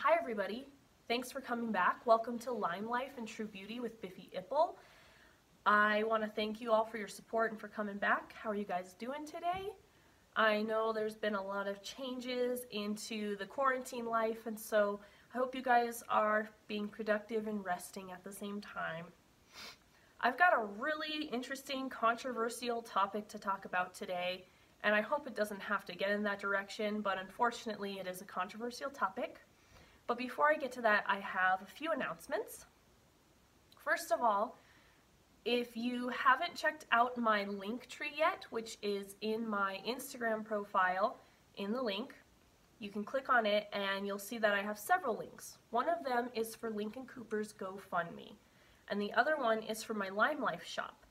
Hi everybody, thanks for coming back. Welcome to Lime Life and True Beauty with Biffy Ipple. I want to thank you all for your support and for coming back. How are you guys doing today? I know there's been a lot of changes into the quarantine life, and so I hope you guys are being productive and resting at the same time. I've got a really interesting, controversial topic to talk about today, and I hope it doesn't have to get in that direction, but unfortunately it is a controversial topic. But before I get to that, I have a few announcements. First of all, if you haven't checked out my link tree yet, which is in my Instagram profile in the link, you can click on it and you'll see that I have several links. One of them is for Lincoln Cooper's GoFundMe, and the other one is for my Lime Life shop.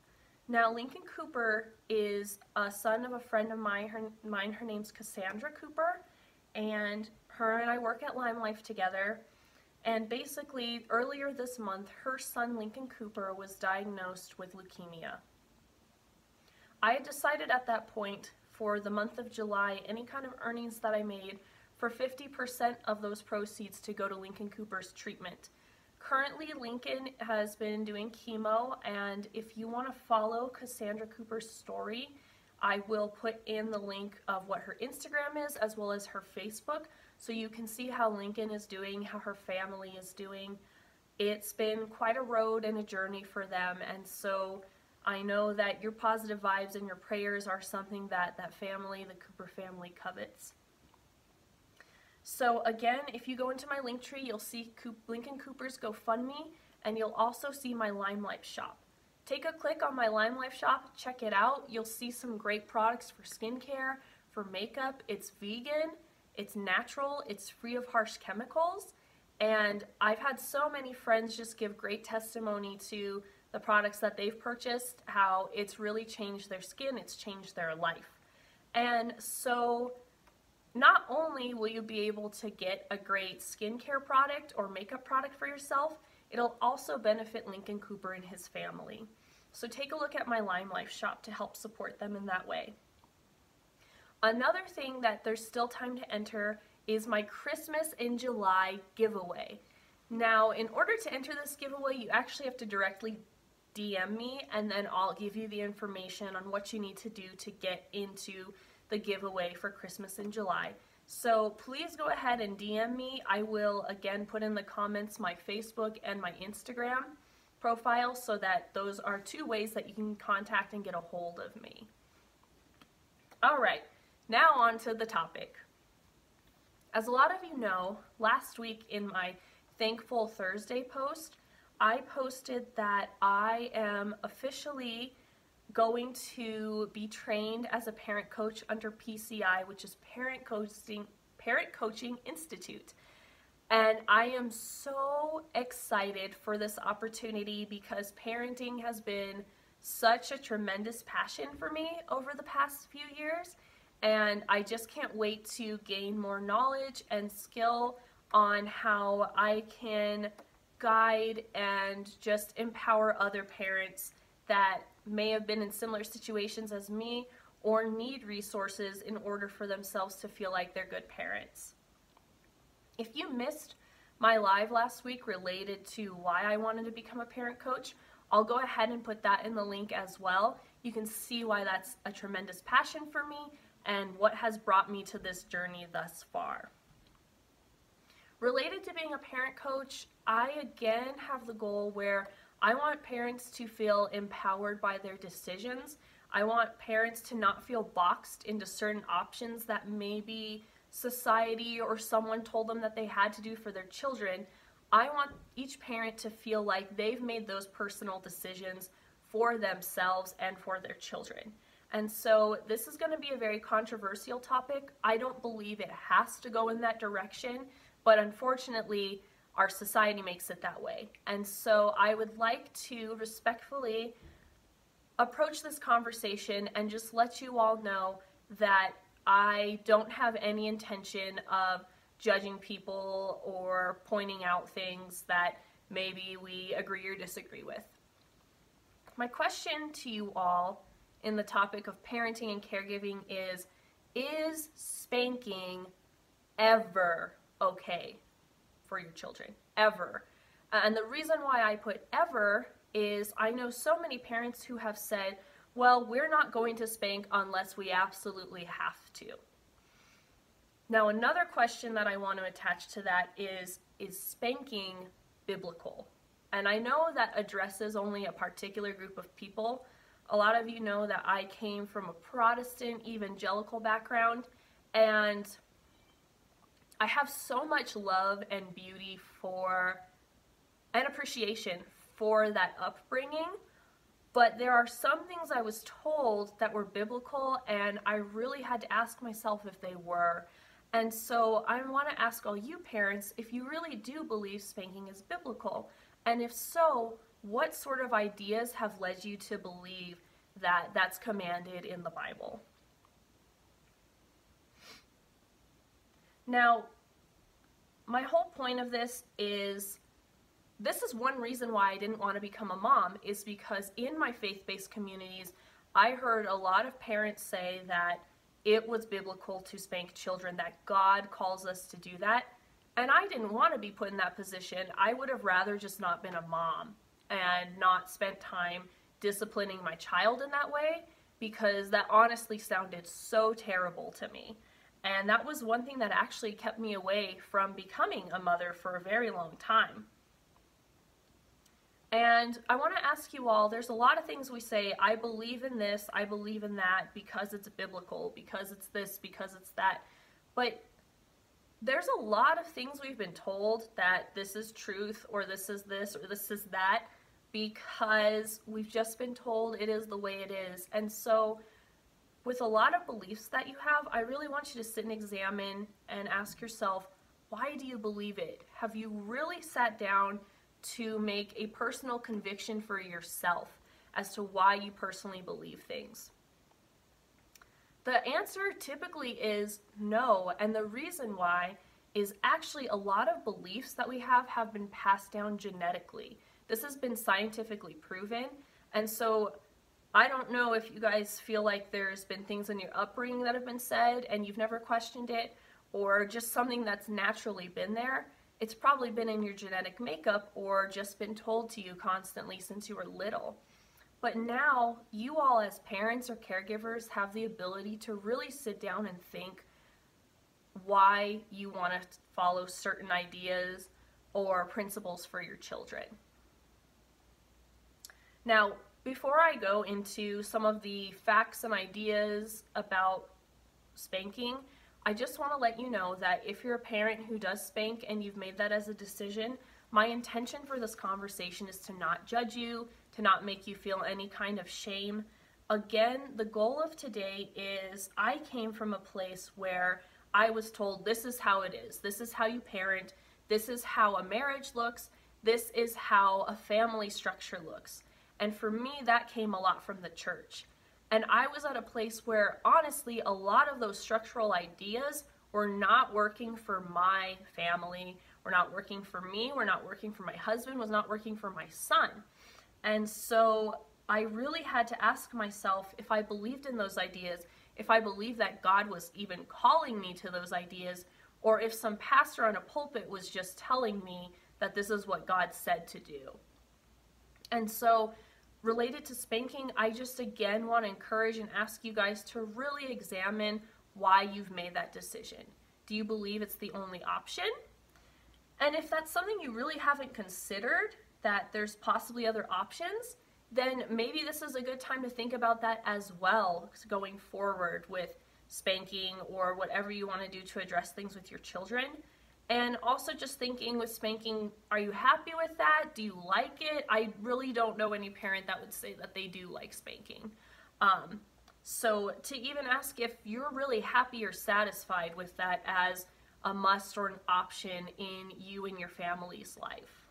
Now, Lincoln Cooper is a son of a friend of mine. Her name's Cassandra Cooper, and her and I work at Lime Life together. And basically, earlier this month, her son Lincoln Cooper was diagnosed with leukemia. I had decided at that point for the month of July, any kind of earnings that I made, for 50% of those proceeds to go to Lincoln Cooper's treatment. Currently, Lincoln has been doing chemo, and if you want to follow Cassandra Cooper's story, I will put in the link of what her Instagram is as well as her Facebook, so you can see how Lincoln is doing, how her family is doing. It's been quite a road and a journey for them, and so I know that your positive vibes and your prayers are something that that family, the Cooper family, covets. So again, if you go into my link tree, you'll see Lincoln Cooper's GoFundMe, and you'll also see my Lime Life shop. Take a click on my Lime Life shop, check it out. You'll see some great products for skincare, for makeup. It's vegan, it's natural, it's free of harsh chemicals, and I've had so many friends just give great testimony to the products that they've purchased, how it's really changed their skin, it's changed their life. And so not only will you be able to get a great skincare product or makeup product for yourself, it'll also benefit Lincoln Cooper and his family. So take a look at my Lime Life shop to help support them in that way. Another thing that there's still time to enter is my Christmas in July giveaway. Now, in order to enter this giveaway, you actually have to directly DM me, and then I'll give you the information on what you need to do to get into the giveaway for Christmas in July. So please go ahead and DM me. I will again put in the comments my Facebook and my Instagram profile, so that those are two ways that you can contact and get a hold of me. Alright, now on to the topic. As a lot of you know, last week in my Thankful Thursday post, I posted that I am officially going to be trained as a parent coach under PCI, which is Parent Coaching Institute. And I am so excited for this opportunity because parenting has been such a tremendous passion for me over the past few years, and I just can't wait to gain more knowledge and skill on how I can guide and just empower other parents that may have been in similar situations as me or need resources in order for themselves to feel like they're good parents. If you missed my live last week related to why I wanted to become a parent coach, I'll go ahead and put that in the link as well. You can see why that's a tremendous passion for me and what has brought me to this journey thus far. Related to being a parent coach, I again have the goal where I want parents to feel empowered by their decisions. I want parents to not feel boxed into certain options that maybe society or someone told them that they had to do for their children. I want each parent to feel like they've made those personal decisions for themselves and for their children. And so this is going to be a very controversial topic. I don't believe it has to go in that direction, but unfortunately, our society makes it that way. And so I would like to respectfully approach this conversation and just let you all know that I don't have any intention of judging people or pointing out things that maybe we agree or disagree with. My question to you all in the topic of parenting and caregiving is spanking ever okay? for your children, ever. And the reason why I put ever is I know so many parents who have said, well, we're not going to spank unless we absolutely have to. Now, another question that I want to attach to that is spanking biblical? And I know that addresses only a particular group of people. A lot of you know that I came from a Protestant evangelical background, and I have so much love and beauty for and appreciation for that upbringing, but there are some things I was told that were biblical, and I really had to ask myself if they were. And so I want to ask all you parents if you really do believe spanking is biblical, and if so, what sort of ideas have led you to believe that that's commanded in the Bible? Now, my whole point of this is one reason why I didn't want to become a mom, is because in my faith-based communities, I heard a lot of parents say that it was biblical to spank children, that God calls us to do that. And I didn't want to be put in that position. I would have rather just not been a mom and not spent time disciplining my child in that way, because that honestly sounded so terrible to me. And that was one thing that actually kept me away from becoming a mother for a very long time. And I want to ask you all, there's a lot of things we say, I believe in this, I believe in that, because it's biblical, because it's this, because it's that. But there's a lot of things we've been told that this is truth, or this is this, or this is that, because we've just been told it is the way it is. And so with a lot of beliefs that you have, I really want you to sit and examine and ask yourself, why do you believe it? Have you really sat down to make a personal conviction for yourself as to why you personally believe things? The answer typically is no, and the reason why is actually a lot of beliefs that we have been passed down genetically. This has been scientifically proven, and so I don't know if you guys feel like there's been things in your upbringing that have been said and you've never questioned it, or just something that's naturally been there. It's probably been in your genetic makeup, or just been told to you constantly since you were little. But now, you all as parents or caregivers have the ability to really sit down and think why you want to follow certain ideas or principles for your children. Now, before I go into some of the facts and ideas about spanking, I just want to let you know that if you're a parent who does spank and you've made that as a decision, my intention for this conversation is to not judge you, to not make you feel any kind of shame. Again, the goal of today is I came from a place where I was told this is how it is, this is how you parent, this is how a marriage looks, this is how a family structure looks. And for me, that came a lot from the church. And I was at a place where, honestly, a lot of those structural ideas were not working for my family, were not working for me, were not working for my husband, was not working for my son. And so I really had to ask myself if I believed in those ideas, if I believed that God was even calling me to those ideas, or if some pastor on a pulpit was just telling me that this is what God said to do. And so, related to spanking, I just again want to encourage and ask you guys to really examine why you've made that decision. Do you believe it's the only option? And if that's something you really haven't considered, that there's possibly other options, then maybe this is a good time to think about that as well, going forward with spanking or whatever you want to do to address things with your children. And also just thinking with spanking, are you happy with that? Do you like it? I really don't know any parent that would say that they do like spanking. So to even ask if you're really happy or satisfied with that as a must or an option in you and your family's life.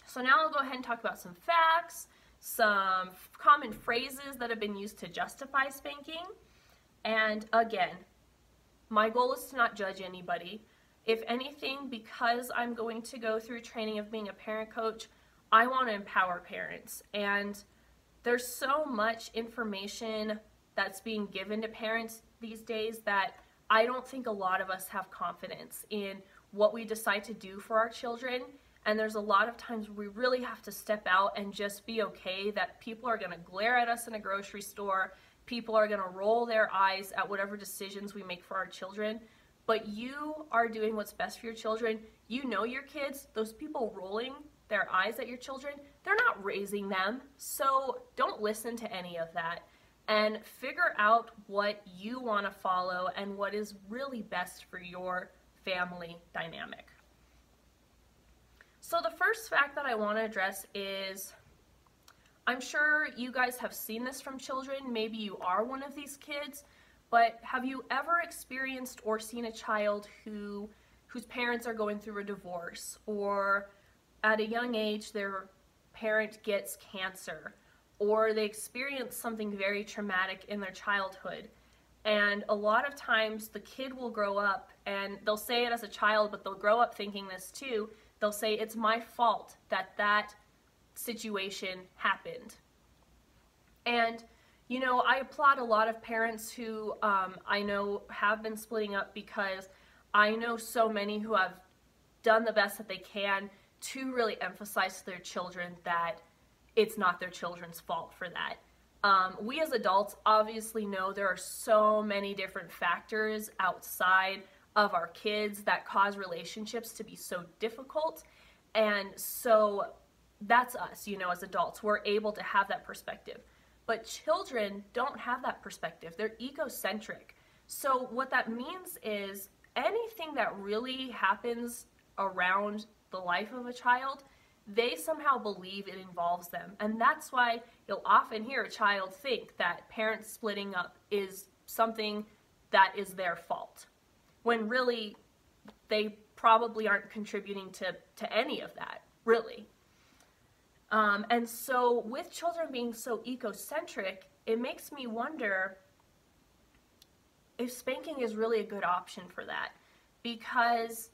So now I'll go ahead and talk about some facts, some common phrases that have been used to justify spanking. And again, my goal is to not judge anybody. If anything, because I'm going to go through training of being a parent coach, I want to empower parents. And there's so much information that's being given to parents these days that I don't think a lot of us have confidence in what we decide to do for our children. And there's a lot of times we really have to step out and just be okay that people are going to glare at us in a grocery store. People are going to roll their eyes at whatever decisions we make for our children. But you are doing what's best for your children. You know your kids. Those people rolling their eyes at your children, they're not raising them. So don't listen to any of that. And figure out what you want to follow and what is really best for your family dynamic. So the first fact that I want to address is, I'm sure you guys have seen this from children. Maybe you are one of these kids, but have you ever experienced or seen a child whose parents are going through a divorce, or at a young age their parent gets cancer, or they experience something very traumatic in their childhood? And a lot of times the kid will grow up, and they'll say it as a child, but they'll grow up thinking this too. They'll say, it's my fault that that situation happened. And, you know, I applaud a lot of parents who I know have been splitting up, because I know so many who have done the best that they can to really emphasize to their children that it's not their children's fault for that. We as adults obviously know there are so many different factors outside of our kids that cause relationships to be so difficult. And so that's us, you know, as adults, we're able to have that perspective. But children don't have that perspective. They're egocentric. So what that means is anything that really happens around the life of a child, they somehow believe it involves them. And that's why you'll often hear a child think that parents splitting up is something that is their fault, when really they probably aren't contributing to any of that, really. And so with children being so egocentric, it makes me wonder if spanking is really a good option for that, because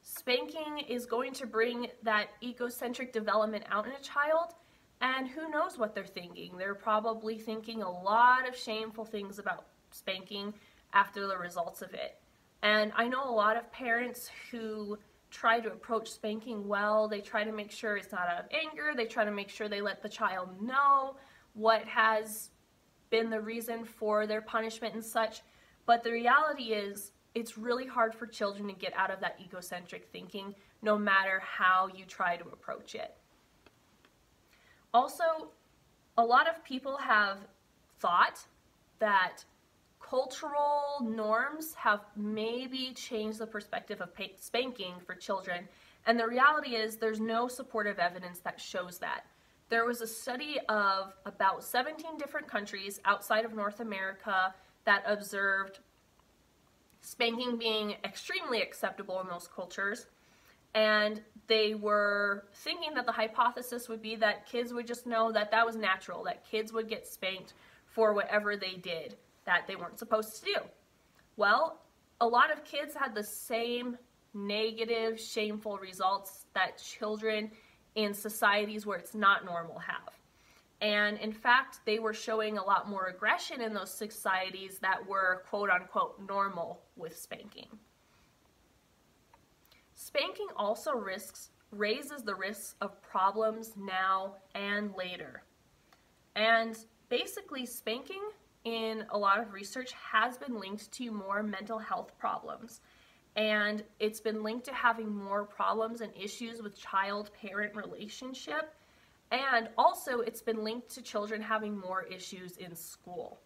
spanking is going to bring that egocentric development out in a child, and who knows what they're thinking. They're probably thinking a lot of shameful things about spanking after the results of it. And I know a lot of parents who try to approach spanking well. They try to make sure it's not out of anger. They try to make sure they let the child know what has been the reason for their punishment and such. But the reality is, it's really hard for children to get out of that egocentric thinking, no matter how you try to approach it. Also, a lot of people have thought that cultural norms have maybe changed the perspective of spanking for children, and the reality is there's no supportive evidence that shows that. There was a study of about 17 different countries outside of North America that observed spanking being extremely acceptable in those cultures, and they were thinking that the hypothesis would be that kids would just know that that was natural, that kids would get spanked for whatever they did that they weren't supposed to do. Well, a lot of kids had the same negative, shameful results that children in societies where it's not normal have. And in fact, they were showing a lot more aggression in those societies that were quote-unquote normal with spanking. Spanking also raises the risks of problems now and later. And basically, spanking in a lot of research has been linked to more mental health problems. And it's been linked to having more problems and issues with child-parent relationship. And also, it's been linked to children having more issues in school.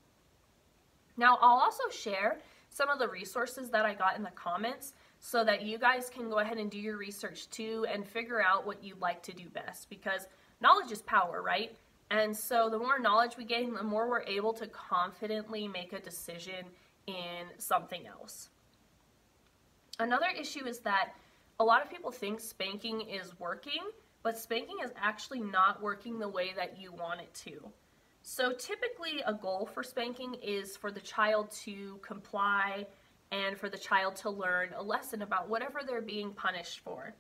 Now, I'll also share some of the resources that I got in the comments so that you guys can go ahead and do your research too and figure out what you'd like to do best, because knowledge is power, right? And so the more knowledge we gain, the more we're able to confidently make a decision in something else. Another issue is that a lot of people think spanking is working, but spanking is actually not working the way that you want it to. So typically a goal for spanking is for the child to comply and for the child to learn a lesson about whatever they're being punished for.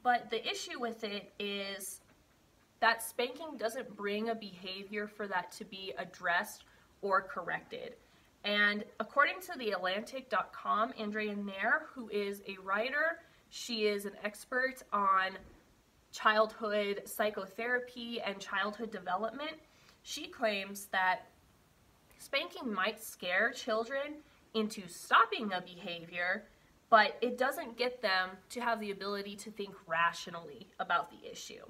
But the issue with it is that spanking doesn't bring a behavior for that to be addressed or corrected. And according to theatlantic.com, Andrea Nair, who is a writer She is an expert on childhood psychotherapy and childhood development. She claims that spanking might scare children into stopping a behavior, but it doesn't get them to have the ability to think rationally about the issue.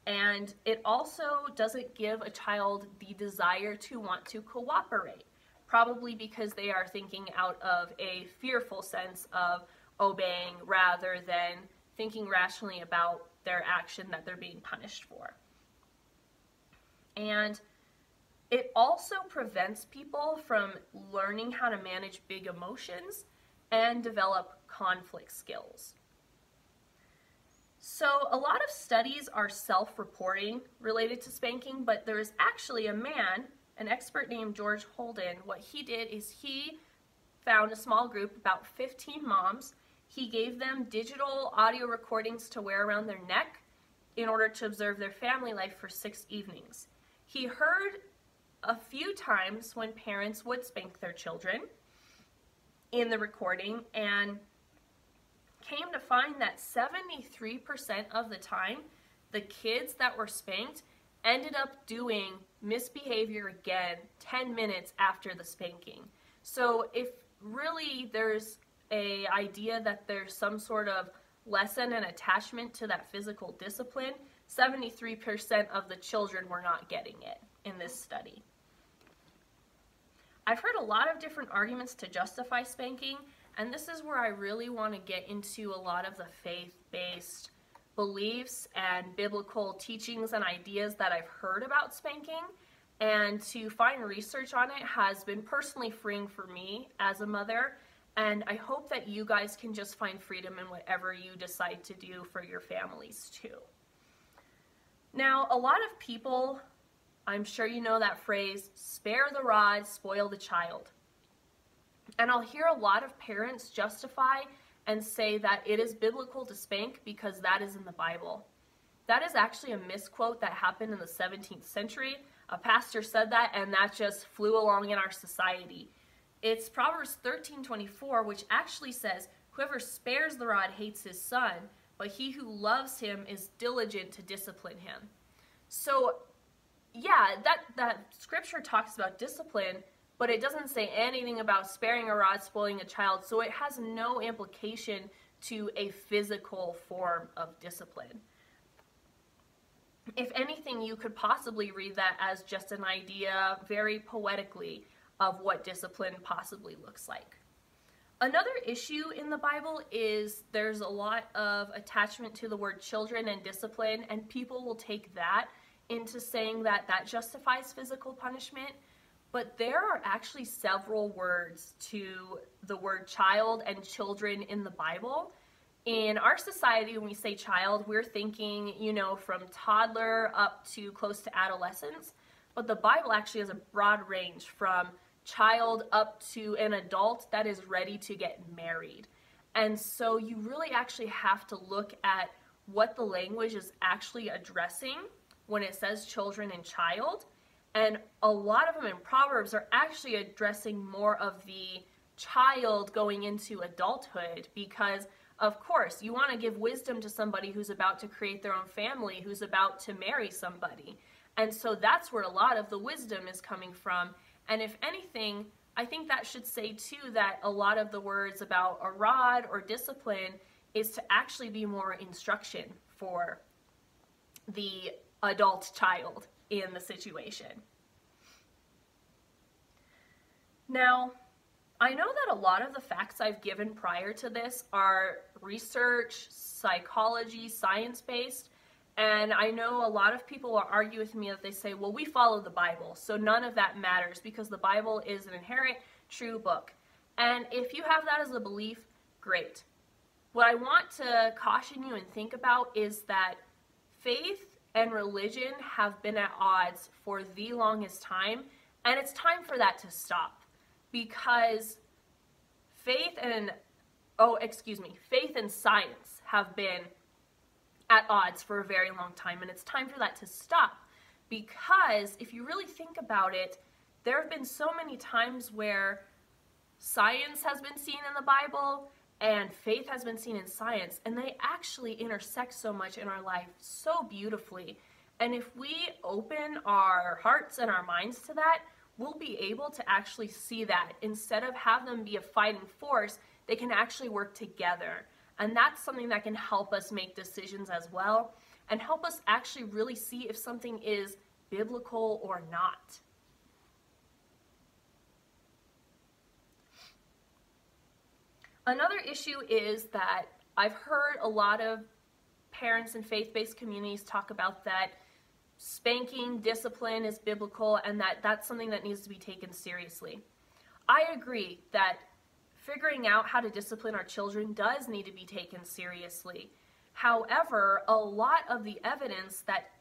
And it also doesn't give a child the desire to want to cooperate, probably because they are thinking out of a fearful sense of obeying rather than thinking rationally about their action that they're being punished for. And it also prevents people from learning how to manage big emotions and develop conflict skills. So a lot of studies are self-reporting related to spanking, but there is actually a man, an expert named George Holden. What he did is he found a small group, about 15 moms. He gave them digital audio recordings to wear around their neck in order to observe their family life for 6 evenings. He heard a few times when parents would spank their children in the recording, and came to find that 73% of the time, the kids that were spanked ended up doing misbehavior again 10 minutes after the spanking. So if really there's an idea that there's some sort of lesson and attachment to that physical discipline, 73% of the children were not getting it in this study. I've heard a lot of different arguments to justify spanking, and this is where I really want to get into a lot of the faith-based beliefs and biblical teachings and ideas that I've heard about spanking. And to find research on it has been personally freeing for me as a mother, and I hope that you guys can just find freedom in whatever you decide to do for your families too. Now, a lot of people, I'm sure you know that phrase, spare the rod, spoil the child. And I'll hear a lot of parents justify and say that it is biblical to spank because that is in the Bible. That is actually a misquote that happened in the 17th century. A pastor said that, and that just flew along in our society. It's Proverbs 13:24, which actually says, "Whoever spares the rod hates his son, but he who loves him is diligent to discipline him." So, yeah, that scripture talks about discipline, but it doesn't say anything about sparing a rod, spoiling a child, so it has no implication to a physical form of discipline. If anything, you could possibly read that as just an idea, very poetically, of what discipline possibly looks like. Another issue in the Bible is there's a lot of attachment to the word children and discipline, and people will take that into saying that that justifies physical punishment. But there are actually several words to the word child and children in the Bible. In our society, when we say child, we're thinking, from toddler up to close to adolescence. But the Bible actually has a broad range from child up to an adult that is ready to get married. And so you really actually have to look at what the language is actually addressing when it says children and child. And a lot of them in Proverbs are actually addressing more of the child going into adulthood because, of course, you want to give wisdom to somebody who's about to create their own family, who's about to marry somebody. And so that's where a lot of the wisdom is coming from. And if anything, I think that should say too that a lot of the words about a rod or discipline is to actually be more instruction for the adult child in the situation. Now, I know that a lot of the facts I've given prior to this are research, psychology, science-based, and I know a lot of people will argue with me that they say, well, we follow the Bible, so none of that matters because the Bible is an inherent true book. And if you have that as a belief, great. What I want to caution you and think about is that faith and religion have been at odds for the longest time, and it's time for that to stop because faith and science have been at odds for a very long time, and it's time for that to stop because if you really think about it, there have been so many times where science has been seen in the Bible and faith has been seen in science, and they actually intersect so much in our life so beautifully. And if we open our hearts and our minds to that, we'll be able to actually see that. Instead of have them be a fighting force, they can actually work together. And that's something that can help us make decisions as well, and help us actually really see if something is biblical or not. Another issue is that I've heard a lot of parents in faith-based communities talk about that spanking discipline is biblical and that that's something that needs to be taken seriously. I agree that figuring out how to discipline our children does need to be taken seriously. However, a lot of the evidence that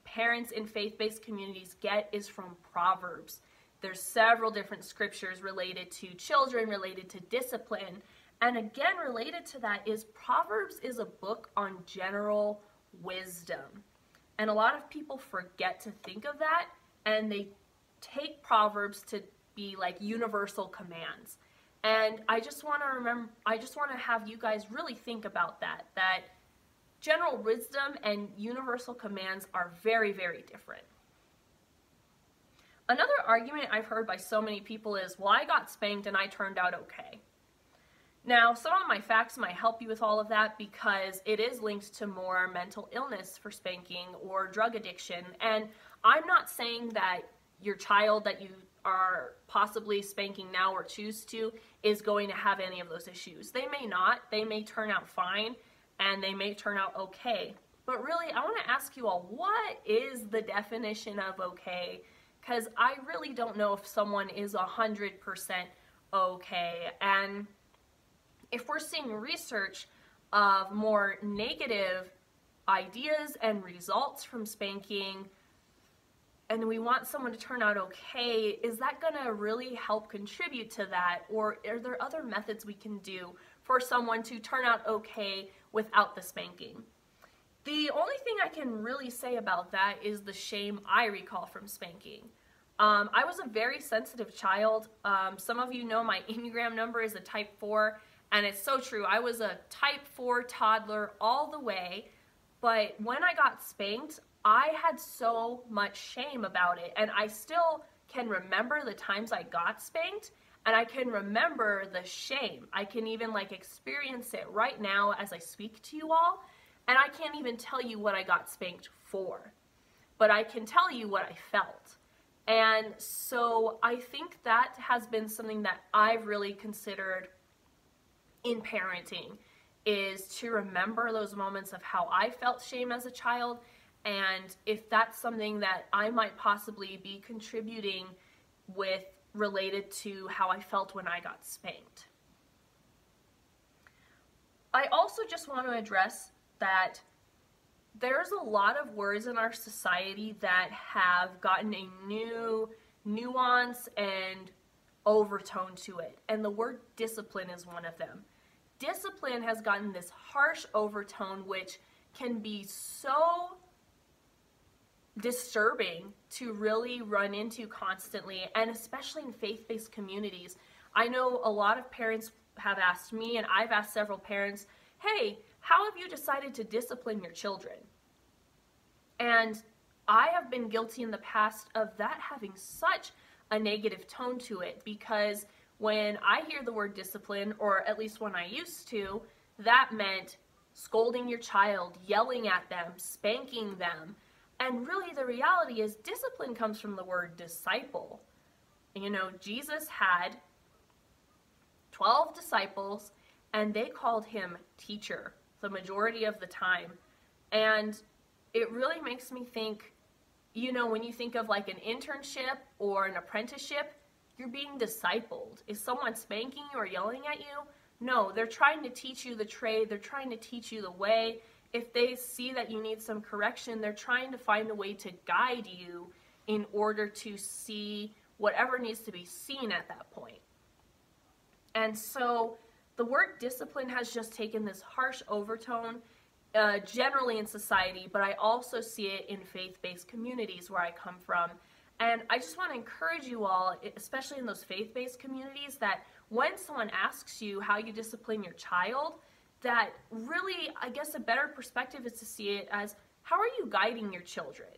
parents in faith-based communities get is from Proverbs. There's several different scriptures related to children, related to discipline. And again, related to that is Proverbs is a book on general wisdom. And a lot of people forget to think of that, and they take Proverbs to be like universal commands. And I just want to have you guys really think about that general wisdom and universal commands are very, very different. Another argument I've heard by so many people is, well, I got spanked and I turned out okay. Now, some of my facts might help you with all of that because it is linked to more mental illness for spanking or drug addiction. And I'm not saying that your child that you are possibly spanking now or choose to is going to have any of those issues. They may not. They may turn out fine and they may turn out okay. But really, I want to ask you all, what is the definition of okay? Because I really don't know if someone is 100% okay. And if we're seeing research of more negative ideas and results from spanking, and we want someone to turn out okay, is that going to really help contribute to that? Or are there other methods we can do for someone to turn out okay without the spanking? The only thing I can really say about that is the shame I recall from spanking. I was a very sensitive child. Some of you know my Enneagram number is a type 4, and it's so true. I was a type 4 toddler all the way, but when I got spanked, I had so much shame about it, and I still can remember the times I got spanked, and I can remember the shame. I can even experience it right now as I speak to you all, and I can't even tell you what I got spanked for, but I can tell you what I felt. And so I think that has been something that I've really considered in parenting, is to remember those moments of how I felt shame as a child, and if that's something that I might possibly be contributing with related to how I felt when I got spanked. I also just want to address that there's a lot of words in our society that have gotten a new nuance and overtone to it, and the word discipline is one of them. Discipline has gotten this harsh overtone which can be so disturbing to really run into constantly, and especially in faith-based communities. I know a lot of parents have asked me, and I've asked several parents, hey, how have you decided to discipline your children? And I have been guilty in the past of that having such a negative tone to it, because when I hear the word discipline, or at least when I used to, that meant scolding your child, yelling at them, spanking them. And really the reality is discipline comes from the word disciple. You know, Jesus had 12 disciples and they called him teacher the majority of the time. And it really makes me think, you know, when you think of like an internship or an apprenticeship, you're being discipled. Is someone spanking you or yelling at you? No, they're trying to teach you the trade. They're trying to teach you the way. If they see that you need some correction, they're trying to find a way to guide you in order to see whatever needs to be seen at that point. And so the word discipline has just taken this harsh overtone generally in society, but I also see it in faith-based communities where I come from. And I just want to encourage you all, especially in those faith-based communities, that when someone asks you how you discipline your child, that really, I guess a better perspective is to see it as, how are you guiding your children?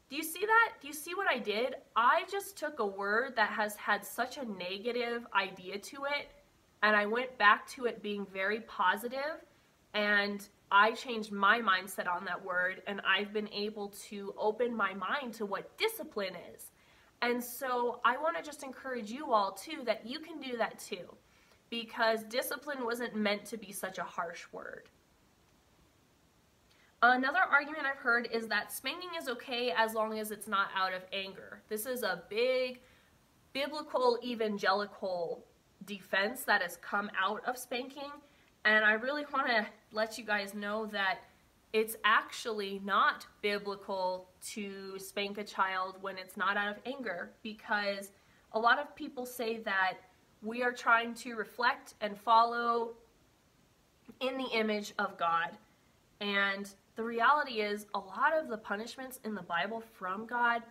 Do you see that? Do you see what I did? I just took a word that has had such a negative idea to it, and I went back to it being very positive, and I changed my mindset on that word, and I've been able to open my mind to what discipline is. And so I want to just encourage you all too, that you can do that too, because discipline wasn't meant to be such a harsh word. Another argument I've heard is that spanking is okay as long as it's not out of anger. This is a big biblical evangelical defense that has come out of spanking, and I really want to let you guys know that it's actually not biblical to spank a child when it's not out of anger, because a lot of people say that we are trying to reflect and follow in the image of God. And the reality is, a lot of the punishments in the Bible from God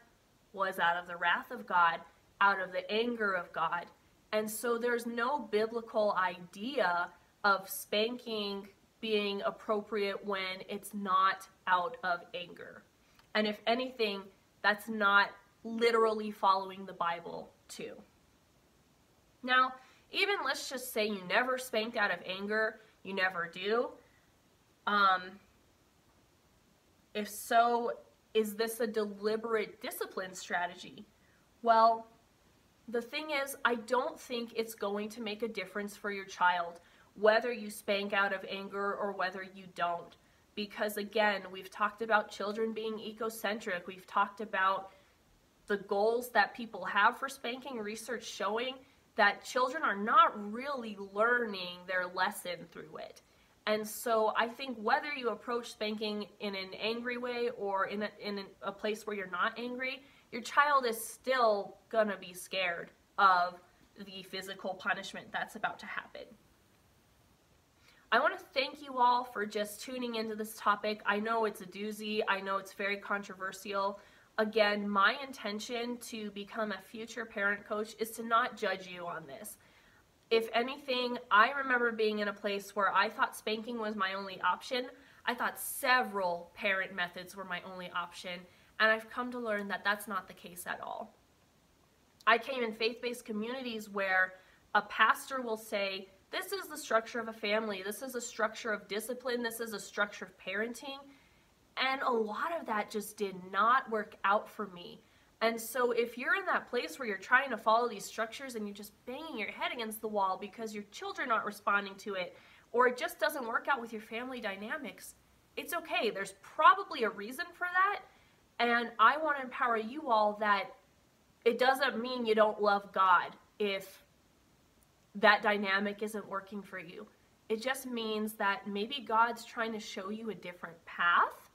was out of the wrath of God, out of the anger of God. And so there's no biblical idea of spanking being appropriate when it's not out of anger. And if anything, that's not literally following the Bible too. Now, even let's just say you never spanked out of anger, you never do. If so, is this a deliberate discipline strategy? Well, the thing is, I don't think it's going to make a difference for your child whether you spank out of anger or whether you don't. Because again, we've talked about children being egocentric. We've talked about the goals that people have for spanking, research showing that children are not really learning their lesson through it. And so I think whether you approach spanking in an angry way or in a place where you're not angry, your child is still gonna be scared of the physical punishment that's about to happen. I want to thank you all for just tuning into this topic. I know it's a doozy. I know it's very controversial. Again, my intention to become a future parent coach is to not judge you on this. If anything, I remember being in a place where I thought spanking was my only option. I thought several parent methods were my only option, and I've come to learn that that's not the case at all. I came in faith-based communities where a pastor will say, this is the structure of a family, this is a structure of discipline, this is a structure of parenting, and a lot of that just did not work out for me. And so if you're in that place where you're trying to follow these structures and you're just banging your head against the wall because your children aren't responding to it, or it just doesn't work out with your family dynamics, it's okay. There's probably a reason for that, and I want to empower you all that it doesn't mean you don't love God if that dynamic isn't working for you. It just means that maybe God's trying to show you a different path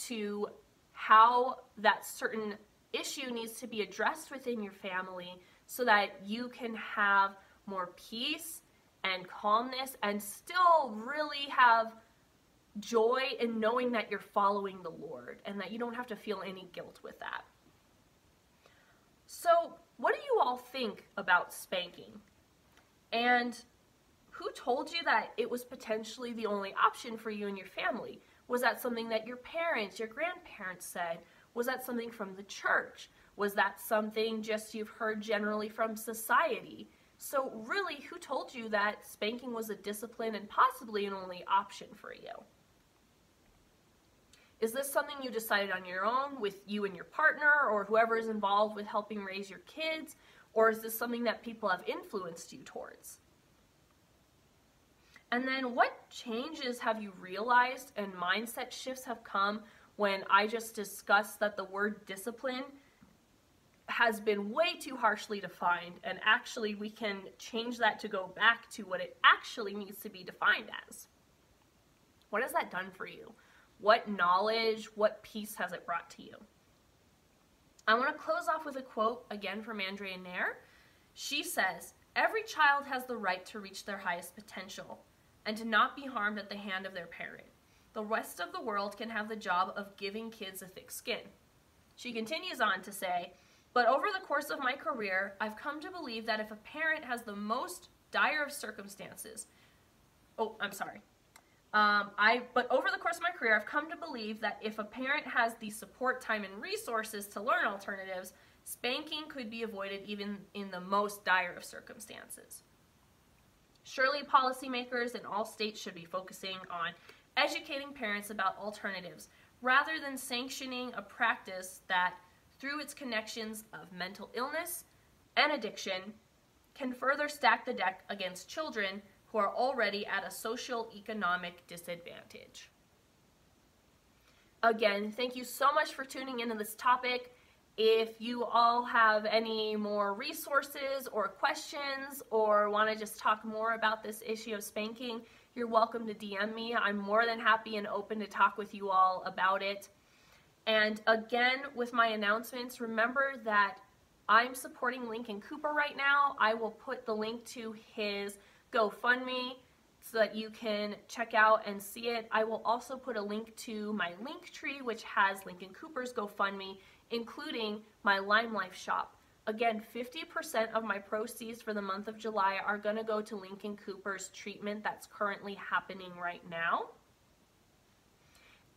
to how that certain issue needs to be addressed within your family so that you can have more peace and calmness and still really have joy in knowing that you're following the Lord and that you don't have to feel any guilt with that. So, what do you all think about spanking? And who told you that it was potentially the only option for you and your family? Was that something that your parents, your grandparents said? Was that something from the church? Was that something just you've heard generally from society? So really, who told you that spanking was a discipline and possibly an only option for you? Is this something you decided on your own with you and your partner or whoever is involved with helping raise your kids? Or is this something that people have influenced you towards? And then what changes have you realized and mindset shifts have come when I just discussed that the word discipline has been way too harshly defined, and actually we can change that to go back to what it actually needs to be defined as? What has that done for you? What knowledge, what peace has it brought to you? I want to close off with a quote again from Andrea Nair. She says, "Every child has the right to reach their highest potential and to not be harmed at the hand of their parent. The rest of the world can have the job of giving kids a thick skin. She continues on to say, but over the course of my career, I've come to believe that if a parent has the most dire of circumstances, but over the course of my career, I've come to believe that if a parent has the support, time, and resources to learn alternatives, spanking could be avoided even in the most dire of circumstances. Surely policymakers in all states should be focusing on educating parents about alternatives rather than sanctioning a practice that, through its connections of mental illness and addiction, can further stack the deck against children who are already at a social economic disadvantage. Again, thank you so much for tuning into this topic. If you all have any more resources or questions or want to just talk more about this issue of spanking, you're welcome to DM me. I'm more than happy and open to talk with you all about it. And again, with my announcements, remember that I'm supporting Lincoln Cooper right now. I will put the link to his GoFundMe so that you can check out and see it. I will also put a link to my Linktree, which has Lincoln Cooper's GoFundMe, including my Lime Life shop. Again, 50% of my proceeds for the month of July are going to go to Lincoln Cooper's treatment that's currently happening right now.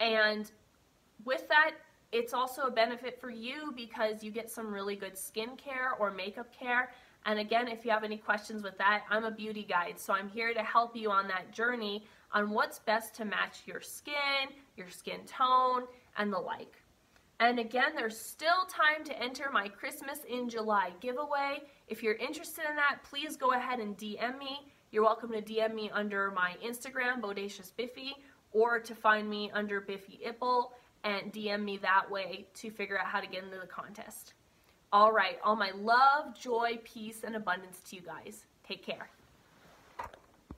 And with that, it's also a benefit for you because you get some really good skincare or makeup care. And again, if you have any questions with that, I'm a beauty guide, so I'm here to help you on that journey on what's best to match your skin tone, and the like. And again, there's still time to enter my Christmas in July giveaway. If you're interested in that, please go ahead and DM me. You're welcome to DM me under my Instagram, Bodacious Biffy, or to find me under Biffy Ipple and DM me that way to figure out how to get into the contest. All right, all my love, joy, peace, and abundance to you guys. Take care.